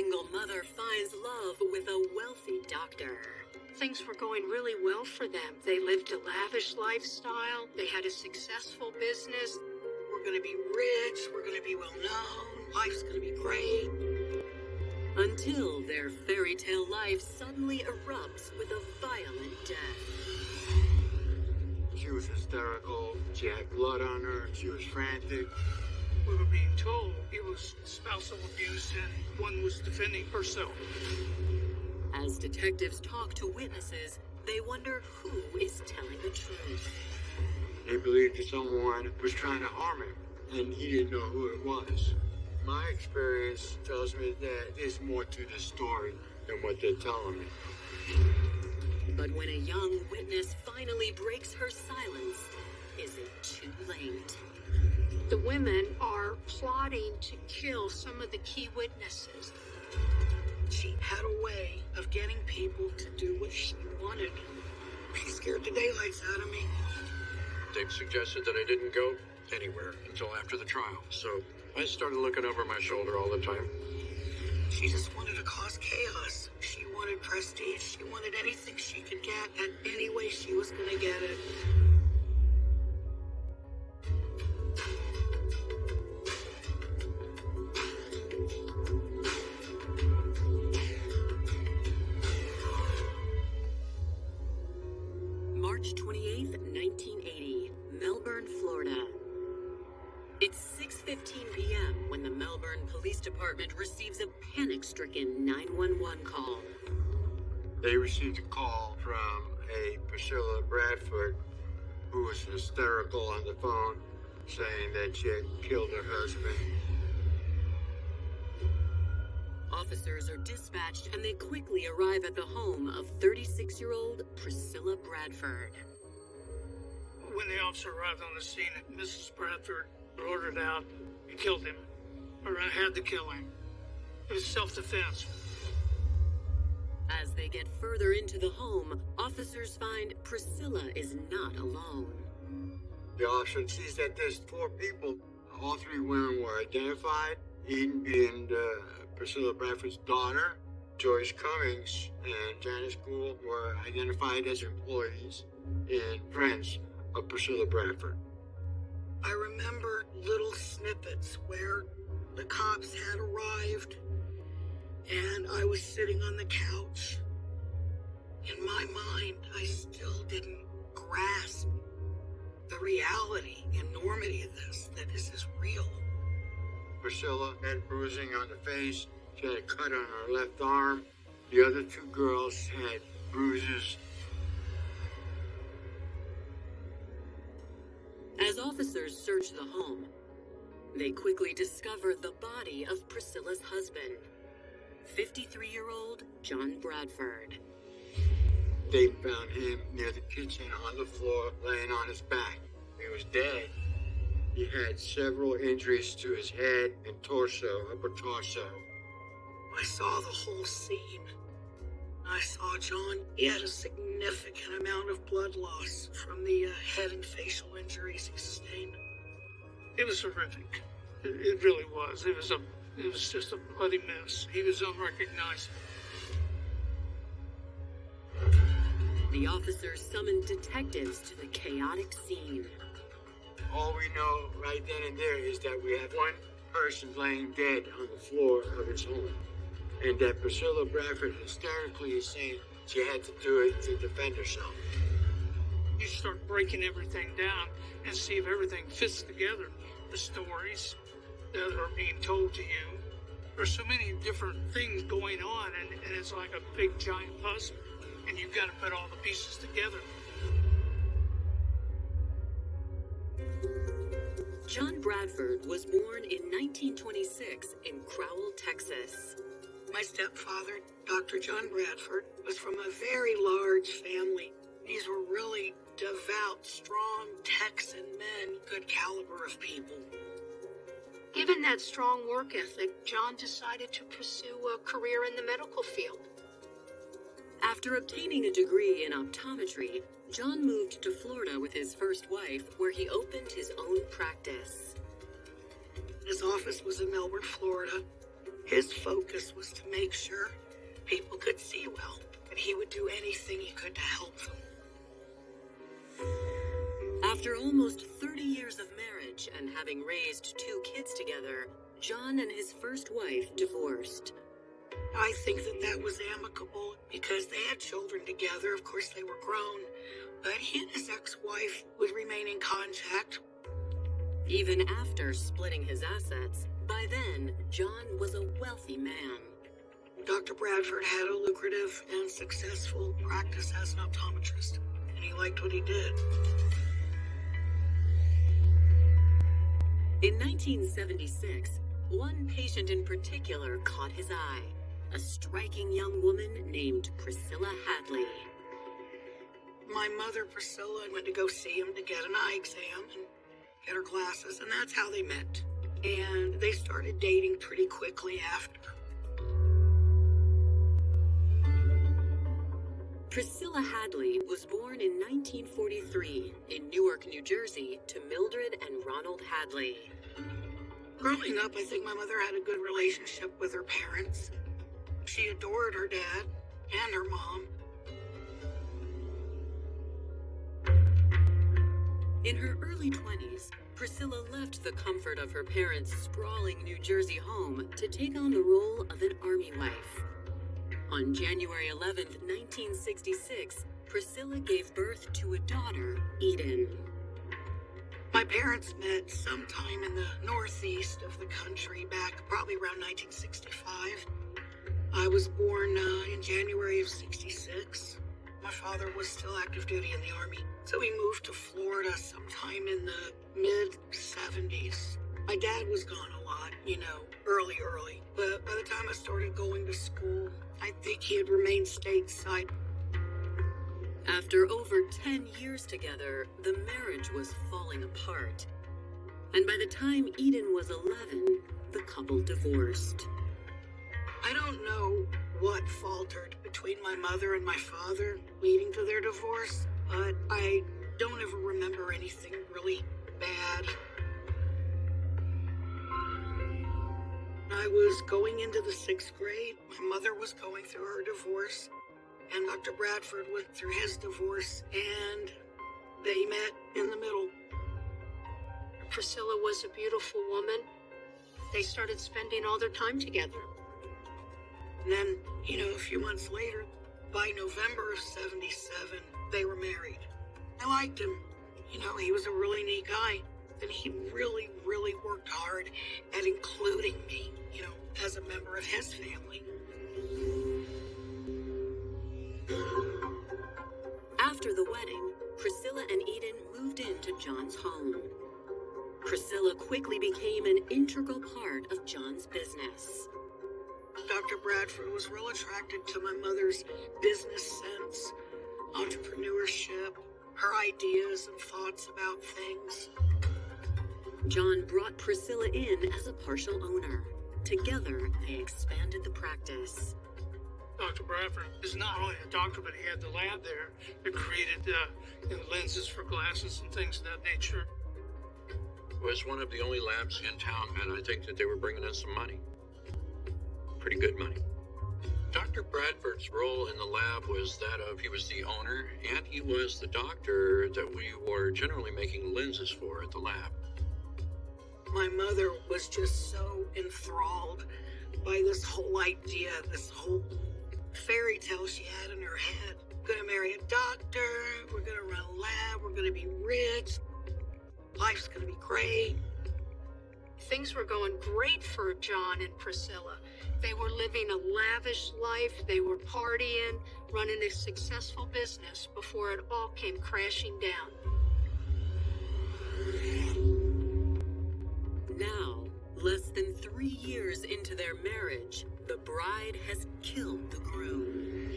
single mother finds love with a wealthy doctor. Things were going really well for them. They lived a lavish lifestyle. They had a successful business. We're going to be rich. We're going to be well known. Life's going to be great. Until their fairy tale life suddenly erupts with a violent death. She was hysterical. She had blood on her. She was frantic. We were being told it was spousal abuse and one was defending herself. As detectives talk to witnesses, they wonder who is telling the truth. He believed that someone was trying to harm him, and he didn't know who it was. My experience tells me that there's more to the story than what they're telling me. But when a young witness finally breaks her silence, is it too late? The women are plotting to kill some of the key witnesses. She had a way of getting people to do what she wanted. She scared the daylights out of me. They suggested that I didn't go anywhere until after the trial, so I started looking over my shoulder all the time. She just wanted to cause chaos. She wanted prestige. She wanted anything she could get, and any way she was going to get it. March 28th, 1980, Melbourne, Florida. It's 6:15 p.m. when the Melbourne Police Department receives a panic-stricken 911 call. They received a call from a Priscilla Bradford, who was hysterical on the phone, saying that she had killed her husband. Officers are dispatched and they quickly arrive at the home of 36-year-old Priscilla Bradford. When the officer arrived on the scene, Mrs. Bradford ordered out and killed him, or I had to kill him. It was self-defense. As they get further into the home, officers find Priscilla is not alone. The officer sees that there's 4 people. All 3 women were identified, Eden being Priscilla Bradford's daughter. Joyce Cummings and Janice Gould were identified as employees and friends of Priscilla Bradford. I remember little snippets where the cops had arrived and I was sitting on the couch. In my mind, I still didn't grasp the reality, enormity of this, that this is real. Priscilla had bruising on the face. She had a cut on her left arm. The other 2 girls had bruises. As officers search the home, they quickly discover the body of Priscilla's husband, 53-year-old John Bradford. They found him near the kitchen on the floor, laying on his back. He was dead. He had several injuries to his head and torso, upper torso. I saw the whole scene. I saw John. He had a significant amount of blood loss from the head and facial injuries he sustained. It was horrific. It really was. It was just a bloody mess. He was unrecognizable. The officers summoned detectives to the chaotic scene. All we know right then and there is that we have 1 person laying dead on the floor of his home, and that Priscilla Bradford hysterically is saying she had to do it to defend herself. You start breaking everything down and see if everything fits together. The stories that are being told to you. There's so many different things going on, and it's like a big giant puzzle, and you've got to put all the pieces together. John Bradford was born in 1926 in Crowell, Texas. My stepfather, Dr. John Bradford, was from a very large family. These were really devout, strong Texan men, good caliber of people. Given that strong work ethic, John decided to pursue a career in the medical field. After obtaining a degree in optometry, John moved to Florida with his first wife, where he opened his own practice. His office was in Melbourne, Florida. His focus was to make sure people could see well, and he would do anything he could to help them. After almost 30 years of marriage and having raised 2 kids together, John and his first wife divorced. I think that was amicable because they had children together. Of course, they were grown, but he and his ex-wife would remain in contact. Even after splitting his assets, by then, John was a wealthy man. Dr. Bradford had a lucrative and successful practice as an optometrist, and he liked what he did. In 1976, one patient in particular caught his eye, a striking young woman named Priscilla Hadley. My mother, Priscilla, went to go see him to get an eye exam and get her glasses, and that's how they met. And they started dating pretty quickly after. Priscilla Hadley was born in 1943 in Newark, New Jersey, to Mildred and Ronald Hadley. Growing up, I think my mother had a good relationship with her parents. She adored her dad and her mom. In her early 20s, Priscilla left the comfort of her parents' sprawling New Jersey home to take on the role of an army wife. On January 11, 1966, Priscilla gave birth to a daughter, Eden. My parents met sometime in the northeast of the country back probably around 1965. I was born in January of 66. My father was still active duty in the Army, so we moved to Florida sometime in the mid-70s. My dad was gone a lot, early. But by the time I started going to school, I think he had remained stateside. After over 10 years together, the marriage was falling apart. And by the time Eden was 11, the couple divorced. I don't know what faltered between my mother and my father leading to their divorce, but I don't ever remember anything really bad. I was going into the 6th grade. My mother was going through her divorce, and Dr. Bradford went through his divorce, and they met in the middle. Priscilla was a beautiful woman. They started spending all their time together. And then, a few months later, by November of 77, they were married. I liked him. He was a really neat guy. And he really, really worked hard at including me, as a member of his family. After the wedding, Priscilla and Eden moved into John's home. Priscilla quickly became an integral part of John's business. Dr. Bradford was real attracted to my mother's business sense, entrepreneurship, her ideas and thoughts about things. John brought Priscilla in as a partial owner. Together, they expanded the practice. Dr. Bradford is not only a doctor, but he had the lab there that created lenses for glasses and things of that nature. It was one of the only labs in town, and I think that they were bringing in some money. Pretty good money. Dr. Bradford's role in the lab was that of he was the owner, and he was the doctor that we were generally making lenses for at the lab. My mother was just so enthralled by this whole idea, this whole fairy tale she had in her head. We're gonna marry a doctor, we're gonna run a lab, we're gonna be rich, life's gonna be great. Things were going great for John and Priscilla. They were living a lavish life, they were partying, running a successful business before it all came crashing down. Now, less than 3 years into their marriage, the bride has killed the groom.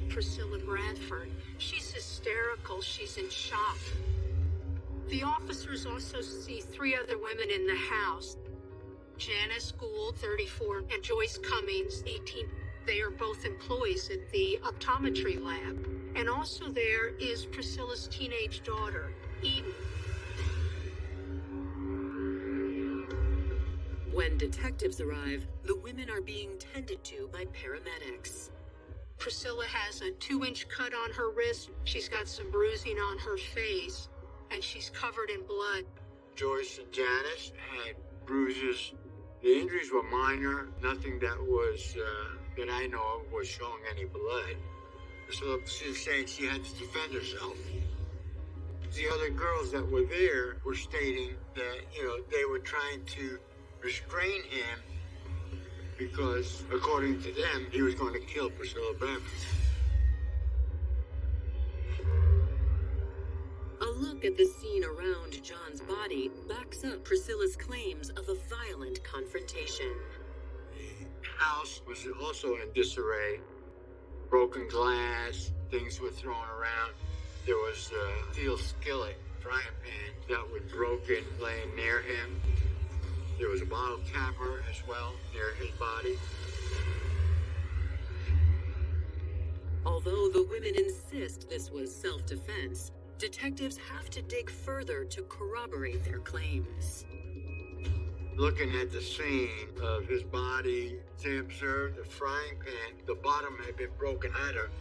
Priscilla Bradford, she's hysterical, she's in shock. The officers also see 3 other women in the house. Janice Gould, 34, and Joyce Cummings, 18. They are both employees at the optometry lab. And also there is Priscilla's teenage daughter, Eden. When detectives arrive, the women are being tended to by paramedics. Priscilla has a 2-inch cut on her wrist. She's got some bruising on her face, and she's covered in blood. Joyce and Janice had bruises. The injuries were minor. Nothing that was, that I know of, was showing any blood. So she was saying she had to defend herself. The other girls that were there were stating that, they were trying to restrain him because, according to them, he was going to kill Priscilla Bradford. A look at the scene around John's body backs up Priscilla's claims of a violent confrontation. The house was also in disarray. Broken glass, things were thrown around. There was a steel skillet, frying pan, that was broken, laying near him. There was a bottle capper as well near his body. Although the women insist this was self-defense, detectives have to dig further to corroborate their claims. Looking at the scene of his body, they observed the frying pan. The bottom had been broken out of.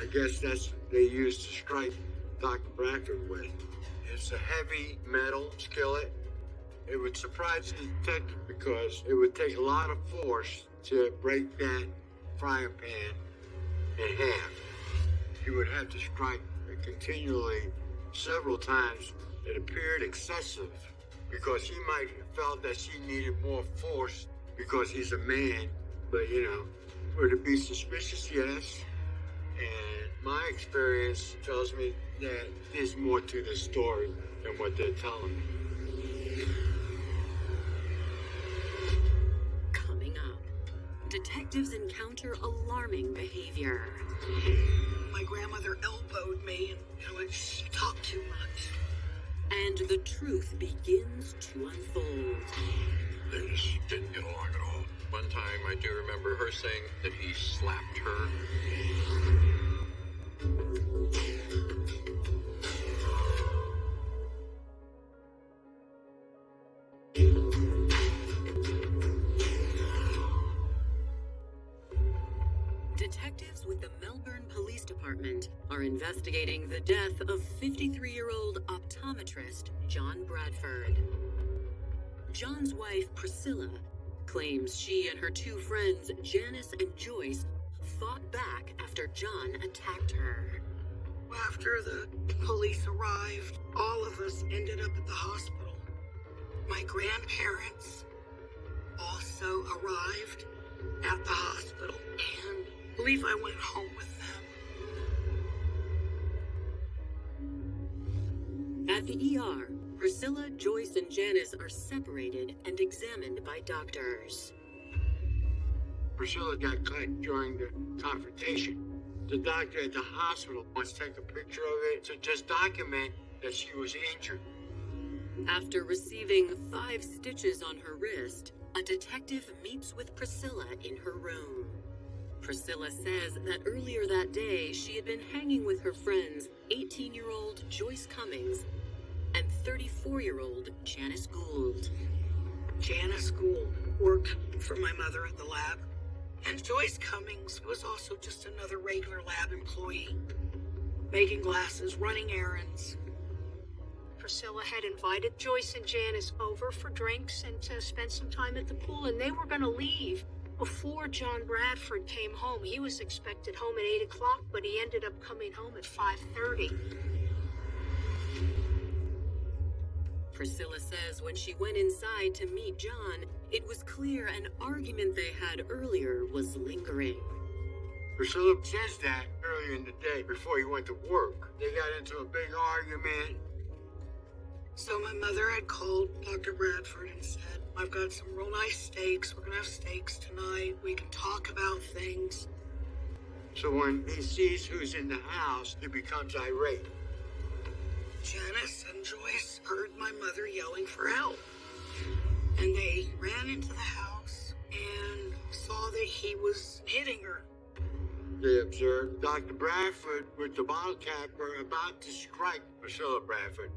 I guess that's what they used to strike Dr. Bradford with. It's a heavy metal skillet. It would surprise the detective because it would take a lot of force to break that frying pan in half. He would have to strike it continually several times. It appeared excessive because he might have felt that she needed more force because he's a man. But, would it be suspicious? Yes. And my experience tells me that there's more to this story than what they're telling me. Coming up, detectives encounter alarming behavior. My grandmother elbowed me and she talked too much. And the truth begins to unfold. They just didn't get along at all. One time I do remember her saying that he slapped her. Detectives with the Melbourne Police Department are investigating the death of 53-year-old optometrist John Bradford. John's wife, Priscilla, claims she and her two friends, Janice and Joyce, fought back after John attacked her. After the police arrived, all of us ended up at the hospital. My grandparents also arrived at the hospital, and I believe I went home with them. At the ER, Priscilla, Joyce, and Janice are separated and examined by doctors. Priscilla got cut during the confrontation. The doctor at the hospital wants to take a picture of it to just document that she was injured. After receiving 5 stitches on her wrist, a detective meets with Priscilla in her room. Priscilla says that earlier that day, she had been hanging with her friends, 18-year-old Joyce Cummings and 34-year-old Janice Gould. Janice Gould worked for my mother at the lab, and Joyce Cummings was also just another regular lab employee, making glasses, running errands. Priscilla had invited Joyce and Janice over for drinks and to spend some time at the pool, and they were going to leave before John Bradford came home. He was expected home at 8 o'clock, but he ended up coming home at 5:30. Priscilla says when she went inside to meet John, it was clear an argument they had earlier was lingering. Priscilla says that earlier in the day before he went to work. They got into a big argument. So my mother had called Dr. Bradford and said, I've got some real nice steaks. We're going to have steaks tonight. We can talk about things. So when he sees who's in the house, he becomes irate. Janice and Joyce heard my mother yelling for help. And they ran into the house and saw that he was hitting her. They observed Dr. Bradford with the bottle capper about to strike Priscilla Bradford.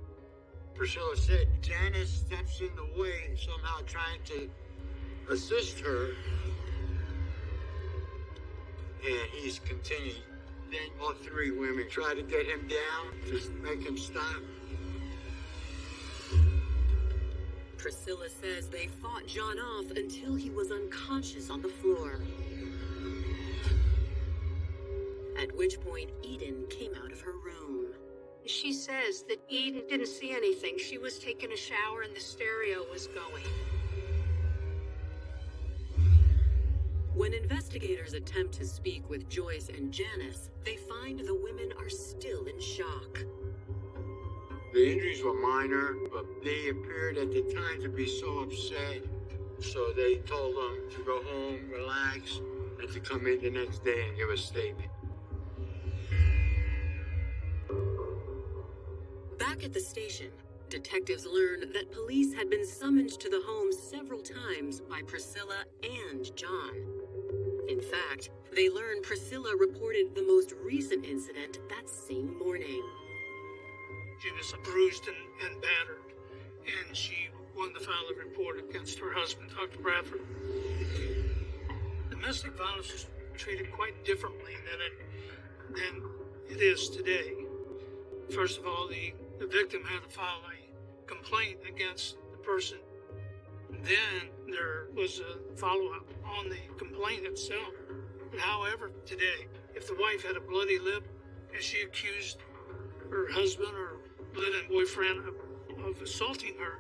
Priscilla said Janice steps in the way, somehow trying to assist her, and he's continued. Then all three women try to get him down, to make him stop. Priscilla says they fought John off until he was unconscious on the floor. At which point Eden came out of her room. She says that Eden didn't see anything. She was taking a shower and the stereo was going. When investigators attempt to speak with Joyce and Janice, they find the women are still in shock. The injuries were minor, but they appeared at the time to be so upset. So they told them to go home, relax, and to come in the next day and give a statement. Back at the station, detectives learn that police had been summoned to the home several times by Priscilla and John. In fact, they learn Priscilla reported the most recent incident that same morning. She was bruised and battered, and she wanted to file a report against her husband, Dr. Bradford. Domestic violence is treated quite differently than it is today. First of all, the victim had to file a complaint against the person. Then there was a follow-up on the complaint itself. However, today, if the wife had a bloody lip and she accused her husband or live-in boyfriend of assaulting her,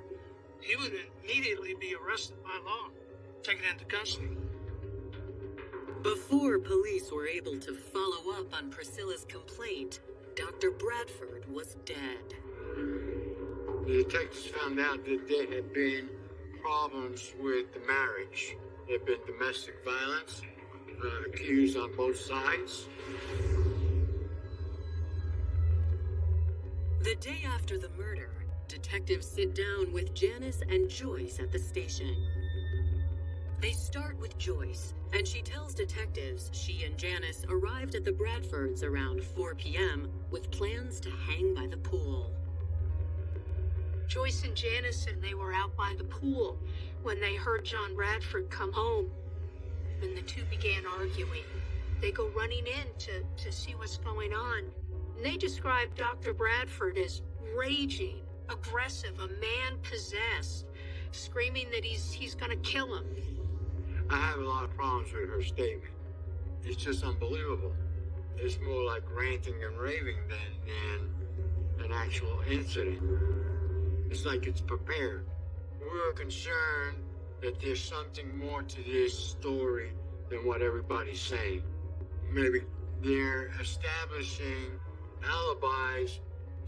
he would immediately be arrested by law, taken into custody. Before police were able to follow up on Priscilla's complaint, Dr. Bradford was dead. The detectives found out that there had been problems with the marriage. There had been domestic violence, accused on both sides. The day after the murder, detectives sit down with Janice and Joyce at the station. They start with Joyce, and she tells detectives she and Janice arrived at the Bradfords around 4 p.m. with plans to hang by the pool. Joyce and Janice said they were out by the pool when they heard John Bradford come home. And the two began arguing. They go running in to see what's going on. And they describe Dr. Bradford as raging, aggressive, a man possessed, screaming that he's gonna kill him. I have a lot of problems with her statement. It's just unbelievable. It's more like ranting and raving than an actual incident. It's like it's prepared. We're concerned that there's something more to this story than what everybody's saying. Maybe they're establishing alibis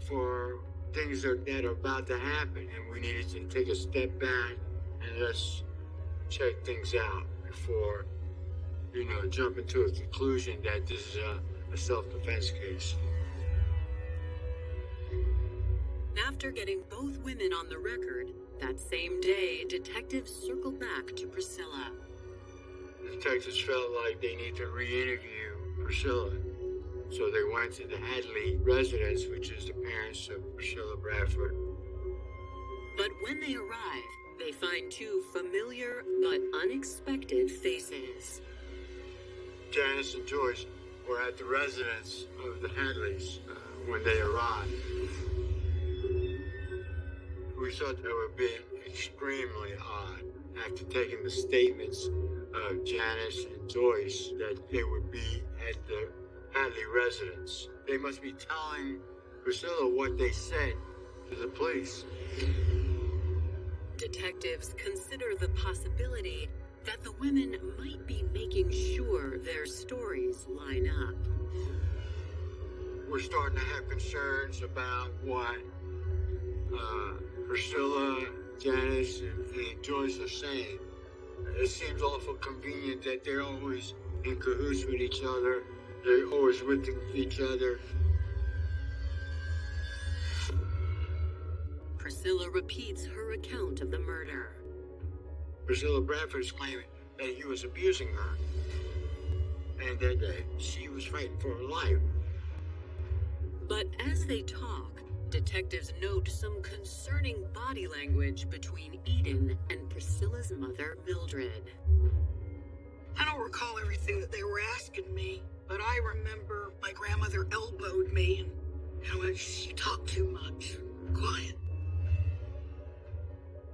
for things that are about to happen, and we needed to take a step back and let's check things out before, jumping to a conclusion that this is a self-defense case. After getting both women on the record, that same day, detectives circled back to Priscilla. The detectives felt like they need to re-interview Priscilla, so they went to the Hadley residence, which is the parents of Priscilla Bradford. But when they arrive, they find two familiar but unexpected faces. Janice and Joyce were at the residence of the Hadleys when they arrived. We thought that would be extremely odd after taking the statements of Janice and Joyce that they would be at the Hadley residence. They must be telling Priscilla what they said to the police. Detectives consider the possibility that the women might be making sure their stories line up. We're starting to have concerns about what Priscilla, Janice, and Joyce are saying. It seems awful convenient that they're always in cahoots with each other. They're always with each other. Priscilla repeats her account of the murder. Priscilla Bradford is claiming that he was abusing her and that she was fighting for her life. But as they talk, Detectives note some concerning body language between Eden and Priscilla's mother, Mildred. I don't recall everything that they were asking me, but I remember my grandmother elbowed me and how much she talked too much. Quiet.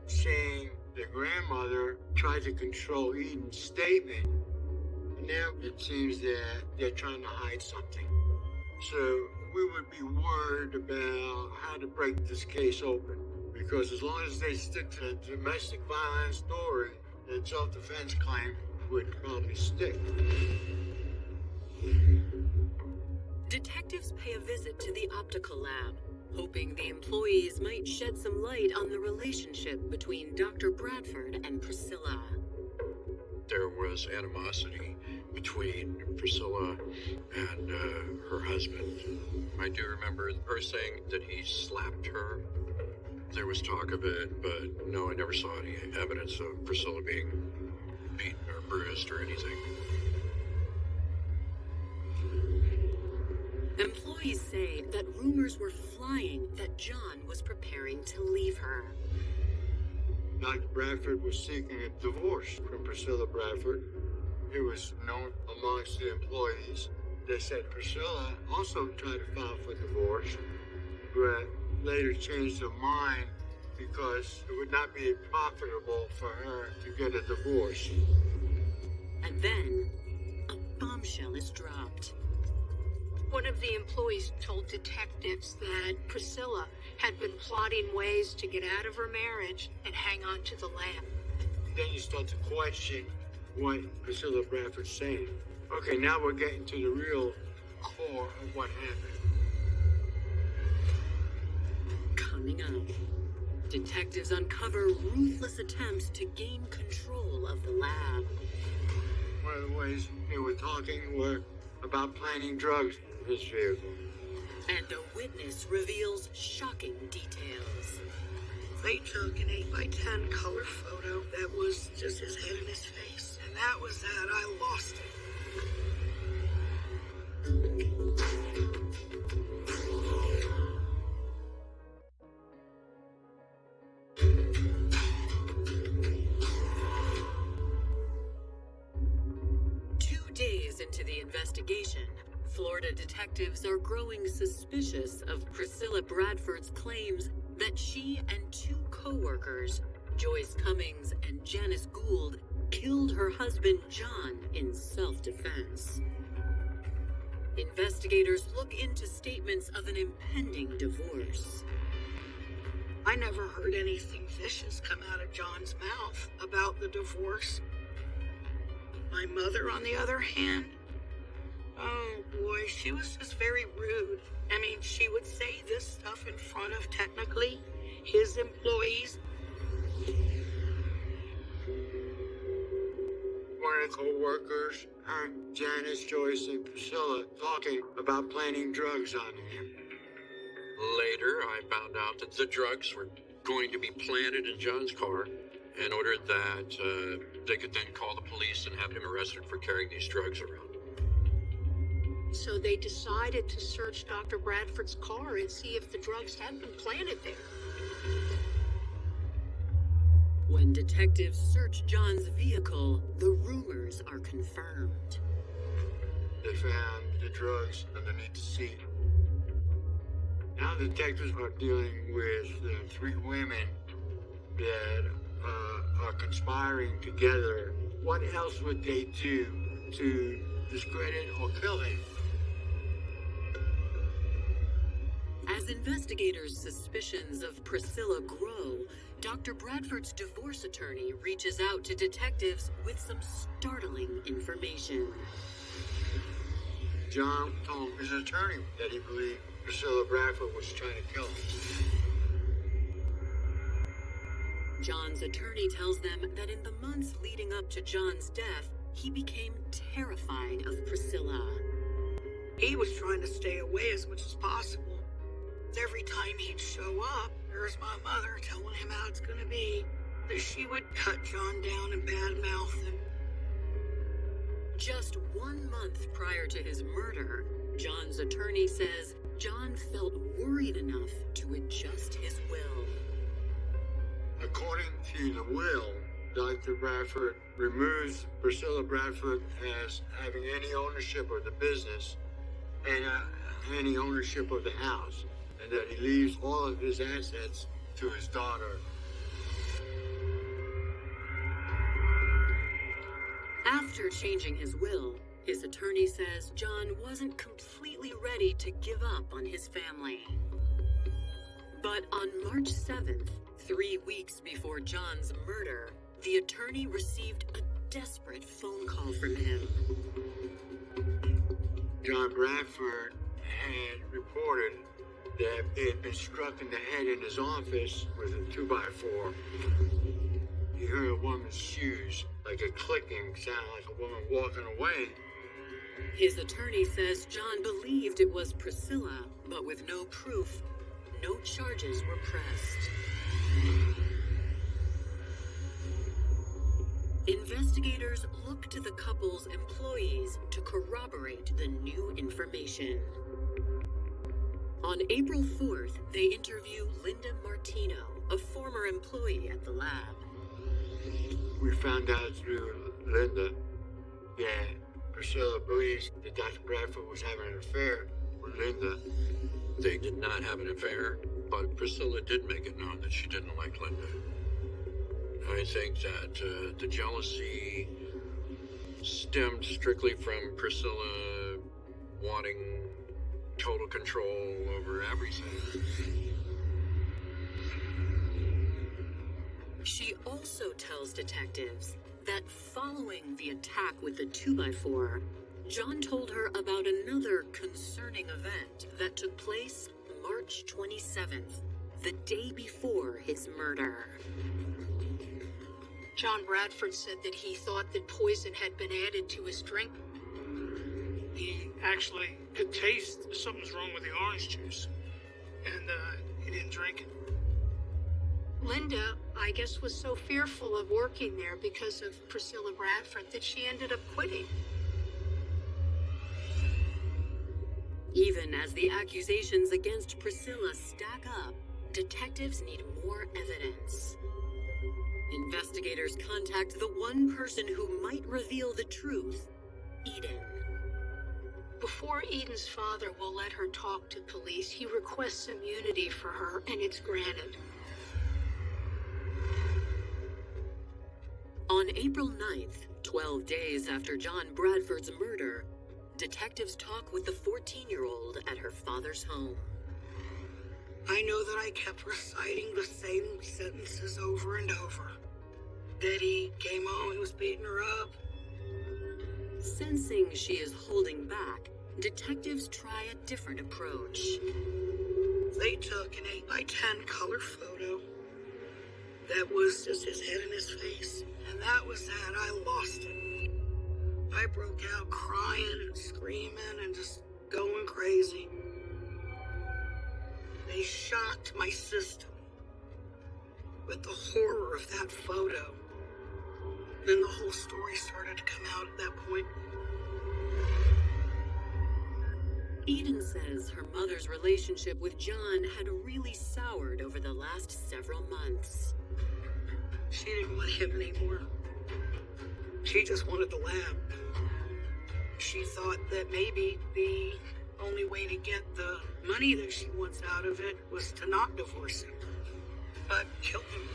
Saying the grandmother tried to control Eden's statement. Now it seems that they're trying to hide something. So we would be worried about how to break this case open. Because as long as they stick to the domestic violence story, the self-defense claim would probably stick. Detectives pay a visit to the optical lab, hoping the employees might shed some light on the relationship between Dr. Bradford and Priscilla. There was animosity between Priscilla and her husband. I do remember her saying that he slapped her. There was talk of it, but no, I never saw any evidence of Priscilla being beaten or bruised or anything. Employees say that rumors were flying that John was preparing to leave her. Dr. Bradford was seeking a divorce from Priscilla Bradford. It was known amongst the employees. They said Priscilla also tried to file for divorce, but later changed her mind because it would not be profitable for her to get a divorce. And then, a bombshell is dropped. One of the employees told detectives that Priscilla had been plotting ways to get out of her marriage and hang on to the lab. Then you start to question what Priscilla Bradford's saying. Okay, now we're getting to the real core of what happened. Coming up, detectives uncover ruthless attempts to gain control of the lab. One of the ways they were talking were about planting drugs in his vehicle. And a witness reveals shocking details. They took an 8x10 color photo that was just his head and his face. And that was that. I lost it. Into the investigation, Florida detectives are growing suspicious of Priscilla Bradford's claims that she and two co-workers, Joyce Cummings and Janice Gould, killed her husband John in self-defense. Investigators look into statements of an impending divorce. I never heard anything vicious come out of John's mouth about the divorce. My mother, on the other hand, oh boy, she was just very rude. I mean, she would say this stuff in front of technically his employees. One of the co-workers heard Janice, Joyce, and Priscilla talking about planting drugs on him. Later, I found out that the drugs were going to be planted in John's car in order that they could then call the police and have him arrested for carrying these drugs around. So they decided to search Dr. Bradford's car and see if the drugs had been planted there. When detectives search John's vehicle, the rumors are confirmed. They found the drugs underneath the seat. Now detectives are dealing with three women that are conspiring together. What else would they do to discredit or kill him? As investigators' suspicions of Priscilla grow, Dr. Bradford's divorce attorney reaches out to detectives with some startling information. John told his attorney that he believed Priscilla Bradford was trying to kill him. John's attorney tells them that in the months leading up to John's death, he became terrified of Priscilla. He was trying to stay away as much as possible. Every time he'd show up, there's my mother telling him how it's going to be. That she would cut John down and badmouth him. Just 1 month prior to his murder, John's attorney says John felt worried enough to adjust his will. According to the will, Dr. Bradford removes Priscilla Bradford as having any ownership of the business and any ownership of the house, and that he leaves all of his assets to his daughter. After changing his will, his attorney says John wasn't completely ready to give up on his family. But on March 7th, 3 weeks before John's murder, the attorney received a desperate phone call from him. John Bradford had reported that he had been struck in the head in his office with a 2x4. He heard a woman's shoes, like a clicking sound, like a woman walking away. His attorney says John believed it was Priscilla, but with no proof, no charges were pressed. Investigators look to the couple's employees to corroborate the new information. On April 4th, they interview Linda Martino, a former employee at the lab. We found out through Linda that Priscilla believes that Dr. Bradford was having an affair with Linda. They did not have an affair, but Priscilla did make it known that she didn't like Linda. I think that the jealousy stemmed strictly from Priscilla wanting total control over everything. She also tells detectives that following the attack with the 2x4, John told her about another concerning event that took place March 27th, the day before his murder. John Bradford said that he thought that poison had been added to his drink. He actually could taste something's wrong with the orange juice, and he didn't drink it. Linda, I guess, was so fearful of working there because of Priscilla Bradford that she ended up quitting. Even as the accusations against Priscilla stack up, detectives need more evidence. Investigators contact the one person who might reveal the truth, Eden. Before Eden's father will let her talk to police, he requests immunity for her, and it's granted. On April 9th, 12 days after John Bradford's murder, detectives talk with the 14-year-old at her father's home. I know that I kept reciting the same sentences over and over. That he came home and was beating her up. Sensing she is holding back, detectives try a different approach. They took an 8x10 color photo. That was just his head and his face. And that was that. I lost it. I broke out crying and screaming and just going crazy. They shocked my system with the horror of that photo. Then the whole story started to come out at that point. Eden says her mother's relationship with John had really soured over the last several months. She didn't want him anymore. She just wanted the lab. She thought that maybe the only way to get the money that she wants out of it was to not divorce him, but kill him.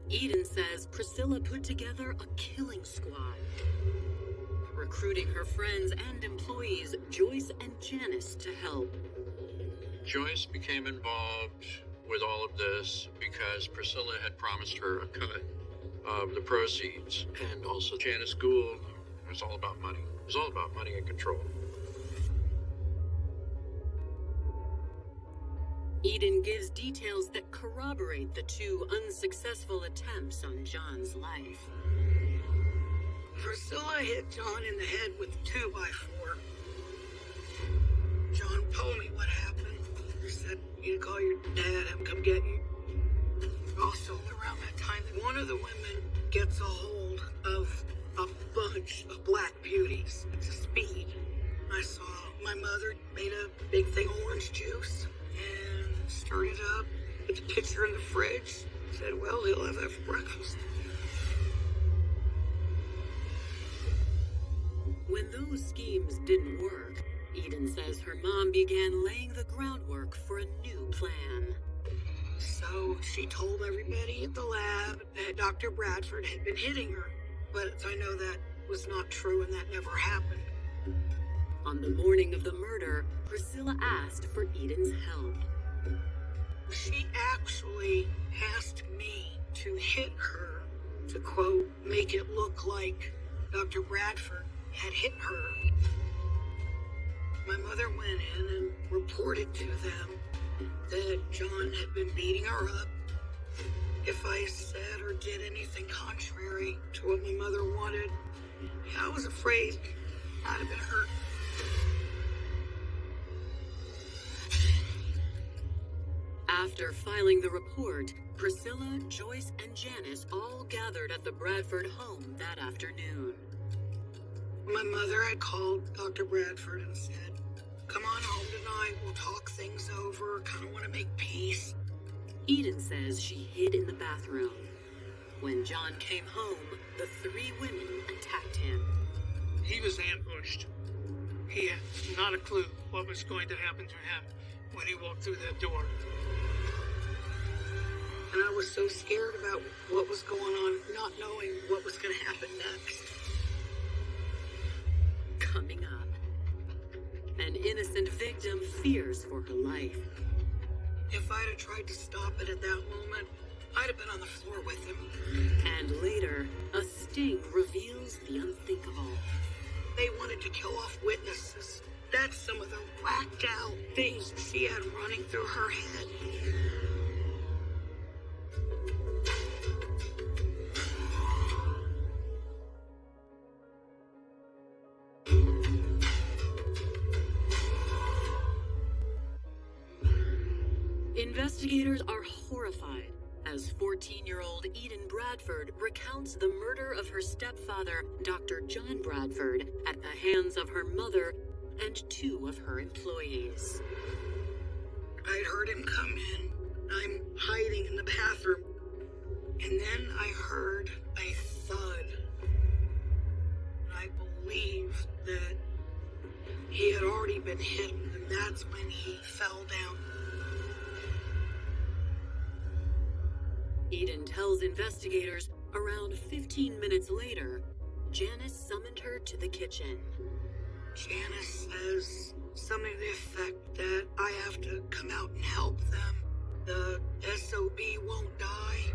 Eden says Priscilla put together a killing squad, recruiting her friends and employees, Joyce and Janice, to help. Joyce became involved with all of this because Priscilla had promised her a cut of the proceeds. And also Janice Gould, it was all about money. It was all about money and control. Eden gives details that corroborate the two unsuccessful attempts on John's life. Priscilla hit John in the head with a 2x4. John told me what happened. He said, you call your dad, have him come get you. Also, around that time, one of the women gets a hold of a bunch of black beauties. It's a speed. I saw My mother made a big thing of orange juice and stirred it up, put the pitcher in the fridge, said, well, he'll have that for breakfast. When those schemes didn't work, Eden says her mom began laying the groundwork for a new plan. So she told everybody at the lab that Dr. Bradford had been hitting her, but I know that was not true and that never happened. On the morning of the murder, Priscilla asked for Eden's help. She actually asked me to hit her to, quote, make it look like Dr. Bradford had hit her. My mother went in and reported to them that John had been beating her up. If I said or did anything contrary to what my mother wanted, I was afraid I'd have been hurt. After filing the report, Priscilla, Joyce, and Janice all gathered at the Bradford home that afternoon. My mother had called Dr. Bradford and said, come on home tonight, we'll talk things over, kind of want to make peace. Eden says she hid in the bathroom. When John came home, the three women attacked him. He was ambushed. He had not a clue what was going to happen to him when he walked through that door. And I was so scared about what was going on, not knowing what was going to happen next. Coming up, an innocent victim fears for her life. If I'd have tried to stop it at that moment, I'd have been on the floor with him. And later, a sting reveals the unthinkable. They wanted to kill off witnesses. That's some of the whacked out things she had running through her head. Investigators are horrified as 14-year-old Eden Bradford recounts the murder of her stepfather, Dr. John Bradford, at the hands of her mother and two of her employees. I'd heard him come in. I'm hiding in the bathroom. And then I heard a thud. I believe that he had already been hit, and that's when he fell down. Eden tells investigators around 15 minutes later, Janice summoned her to the kitchen. Janice says something to the effect that I have to come out and help them. The SOB won't die.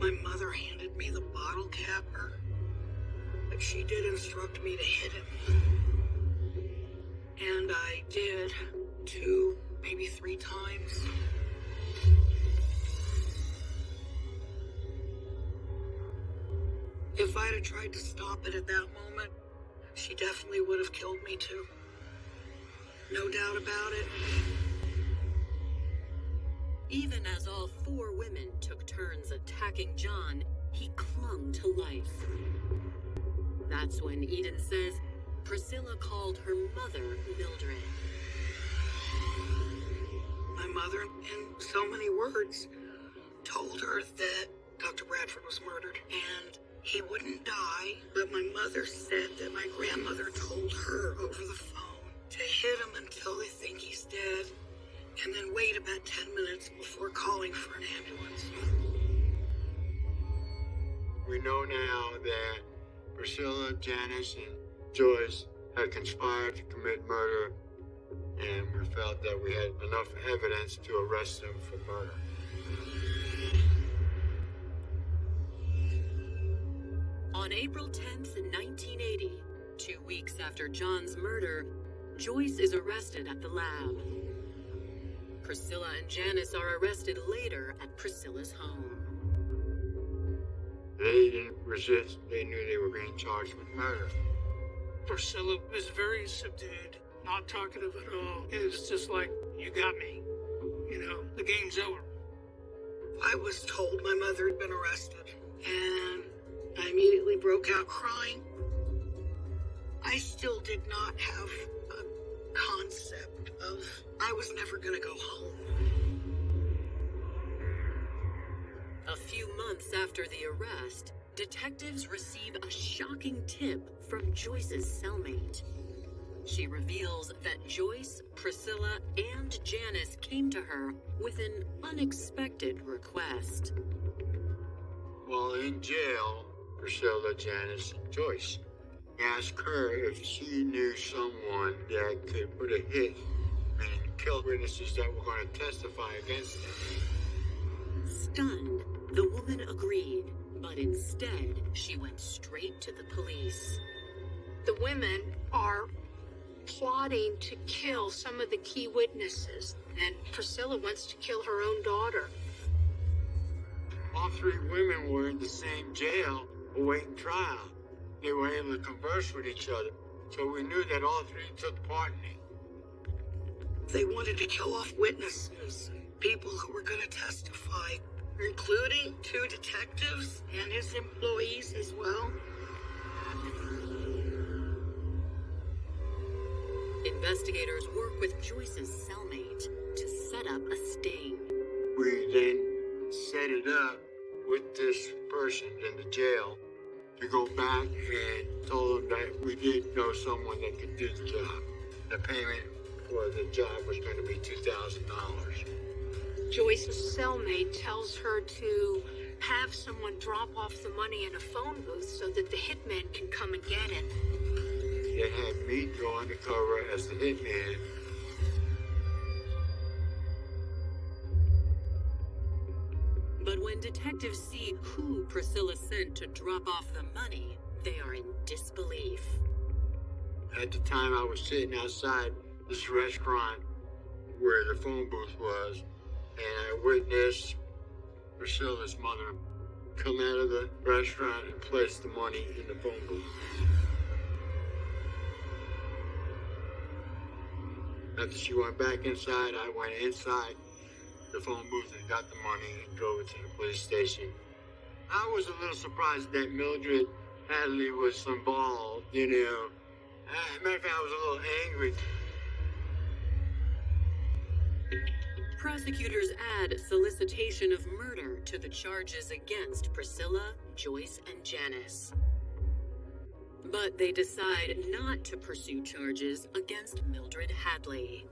My mother handed me the bottle capper, but she did instruct me to hit him. And I did 2, maybe 3 times. If I'd have tried to stop it at that moment, she definitely would have killed me too. No doubt about it. Even as all 4 women took turns attacking John, he clung to life. That's when Eden says Priscilla called her mother Mildred. My mother, in so many words, told her that Dr. Bradford was murdered and he wouldn't die, but my mother said that my grandmother told her over the phone to hit him until they think he's dead, and then wait about 10 minutes before calling for an ambulance. We know now that Priscilla, Janice, and Joyce had conspired to commit murder, and we felt that we had enough evidence to arrest them for murder. On April 10th, 1980, 2 weeks after John's murder, Joyce is arrested at the lab. Priscilla and Janice are arrested later at Priscilla's home. They didn't resist. They knew they were being charged with murder. Priscilla was very subdued, not talkative at all. It was just like, you got me. You know, the game's over. I was told my mother had been arrested, and I immediately broke out crying. I still did not have a concept of I was never gonna go home. A few months after the arrest, detectives receive a shocking tip from Joyce's cellmate. She reveals that Joyce, Priscilla, and Janice came to her with an unexpected request. While in jail, Priscilla, Janice, and Joyce asked her if she knew someone that could put a hit, meaning kill witnesses that were going to testify against them. Stunned, the woman agreed, but instead she went straight to the police. The women are plotting to kill some of the key witnesses, and Priscilla wants to kill her own daughter. All three women were in the same jail awaiting trial. They were able to converse with each other, so we knew that all three took part in it. They wanted to kill off witnesses, people who were going to testify, including 2 detectives and his employees as well. Investigators work with Joyce's cellmate to set up a sting. We then set it up with this person in the jail to go back and told them that we did know someone that could do the job. The payment for the job was going to be $2,000. Joyce's cellmate tells her to have someone drop off the money in a phone booth so that the hitman can come and get it. They had me go undercover as the hitman. But when detectives see who Priscilla sent to drop off the money, they are in disbelief. At the time, I was sitting outside this restaurant where the phone booth was, and I witnessed Priscilla's mother come out of the restaurant and place the money in the phone booth. After she went back inside, I went inside the phone booth and got the money and drove it to the police station. I was a little surprised that Mildred Hadley was involved, you know. Matter of fact, I was a little angry. Prosecutors add solicitation of murder to the charges against Priscilla, Joyce, and Janice. But they decide not to pursue charges against Mildred Hadley.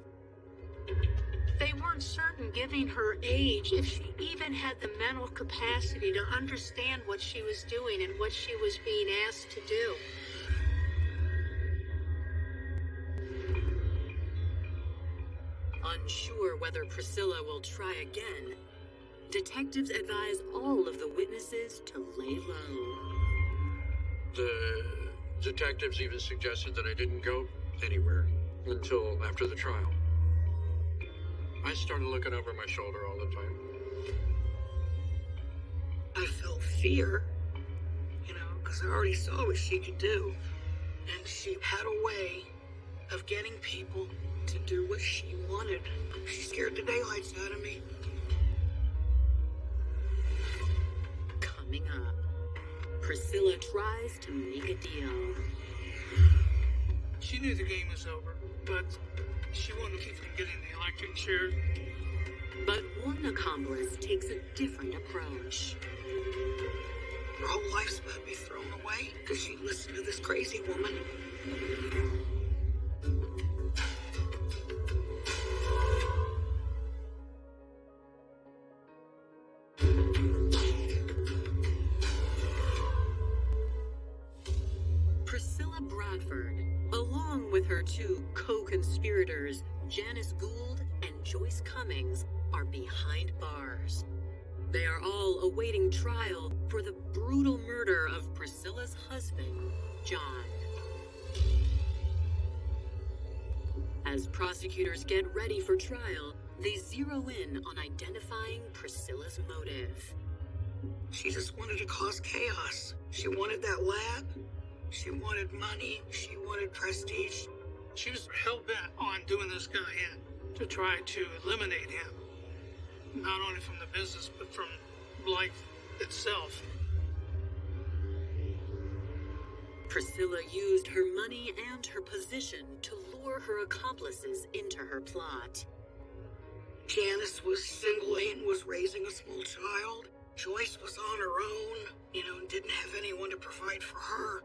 They weren't certain, given her age, if she even had the mental capacity to understand what she was doing and what she was being asked to do. Unsure whether Priscilla will try again, detectives advise all of the witnesses to lay low. The detectives even suggested that I didn't go anywhere until after the trial. I started looking over my shoulder all the time. I felt fear, because I already saw what she could do. And she had a way of getting people to do what she wanted. She scared the daylights out of me. Coming up, Priscilla tries to make a deal. She knew the game was over, but she wanted to keep from getting the electric chair. But one accomplice takes a different approach. Her whole life's about to be thrown away because she listened to this crazy woman. Priscilla Bradford, along with her 2 co-conspirators, Janice Gould and Joyce Cummings, are behind bars. They are all awaiting trial for the brutal murder of Priscilla's husband, John. As prosecutors get ready for trial, they zero in on identifying Priscilla's motive. She just wanted to cause chaos. She wanted that lab. She wanted money. She wanted prestige. She was hell-bent on doing this guy in to try to eliminate him. Not only from the business, but from life itself. Priscilla used her money and her position to lure her accomplices into her plot. Janice was single and was raising a small child. Joyce was on her own, and didn't have anyone to provide for her.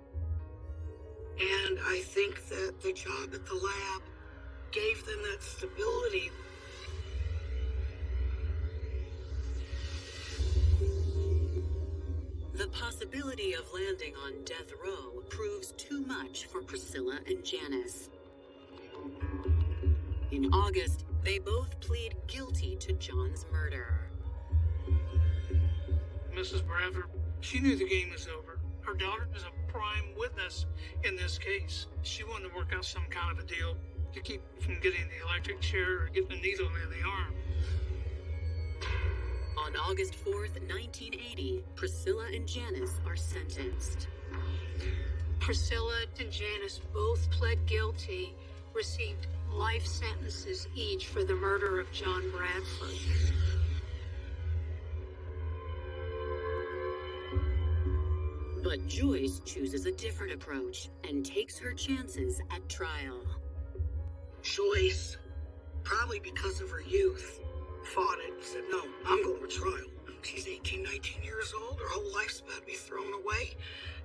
And I think that the job at the lab gave them that stability. The possibility of landing on death row proves too much for Priscilla and Janice. In August, they both plead guilty to John's murder. Mrs. Bradford, she knew the game was over. Her daughter is a prime witness in this case. She wanted to work out some kind of a deal to keep from getting the electric chair or getting a needle in the arm. On August 4th, 1980, Priscilla and Janice are sentenced. Priscilla and Janice both pled guilty, received life sentences each for the murder of John Bradford. But Joyce chooses a different approach and takes her chances at trial. Joyce, probably because of her youth, fought it and said, no, I'm going to trial. She's 18, 19 years old. Her whole life's about to be thrown away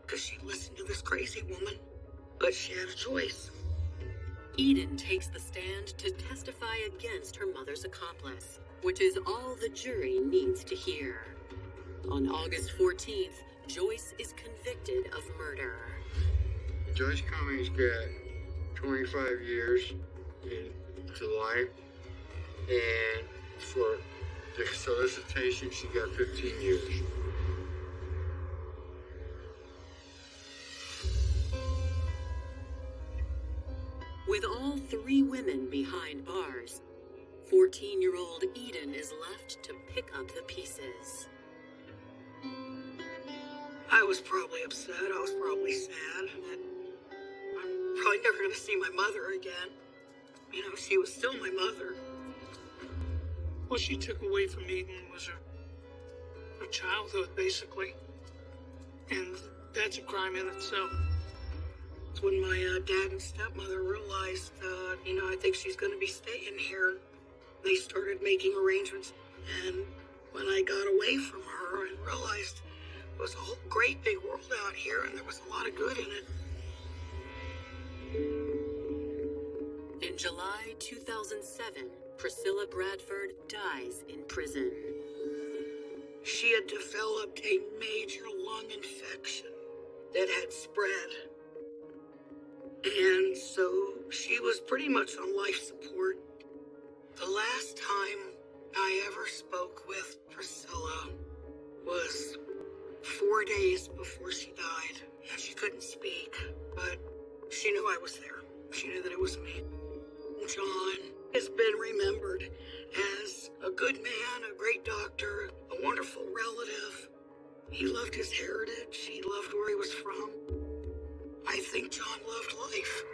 because she listened to this crazy woman. But she had a choice. Eden takes the stand to testify against her mother's accomplice, which is all the jury needs to hear. On August 14th, Joyce is convicted of murder. Joyce Cummings got 25 years in July, and for the solicitation, she got 15 years. With all three women behind bars, 14-year-old Eden is left to pick up the pieces. I was probably upset. I was probably sad that I'm probably never going to see my mother again. She was still my mother. What she took away from Eden was her childhood, basically. And that's a crime in itself. When my dad and stepmother realized, I think she's going to be staying here, they started making arrangements. And when I got away from her and realized it was a whole great big world out here and there was a lot of good in it. In July 2007, Priscilla Bradford dies in prison. She had developed a major lung infection that had spread. And so she was pretty much on life support. The last time I ever spoke with Priscilla was 4 days before she died. And she couldn't speak, but she knew I was there. She knew that it was me. John has been remembered as a good man, a great doctor, a wonderful relative. He loved his heritage. He loved where he was from. I think John loved life.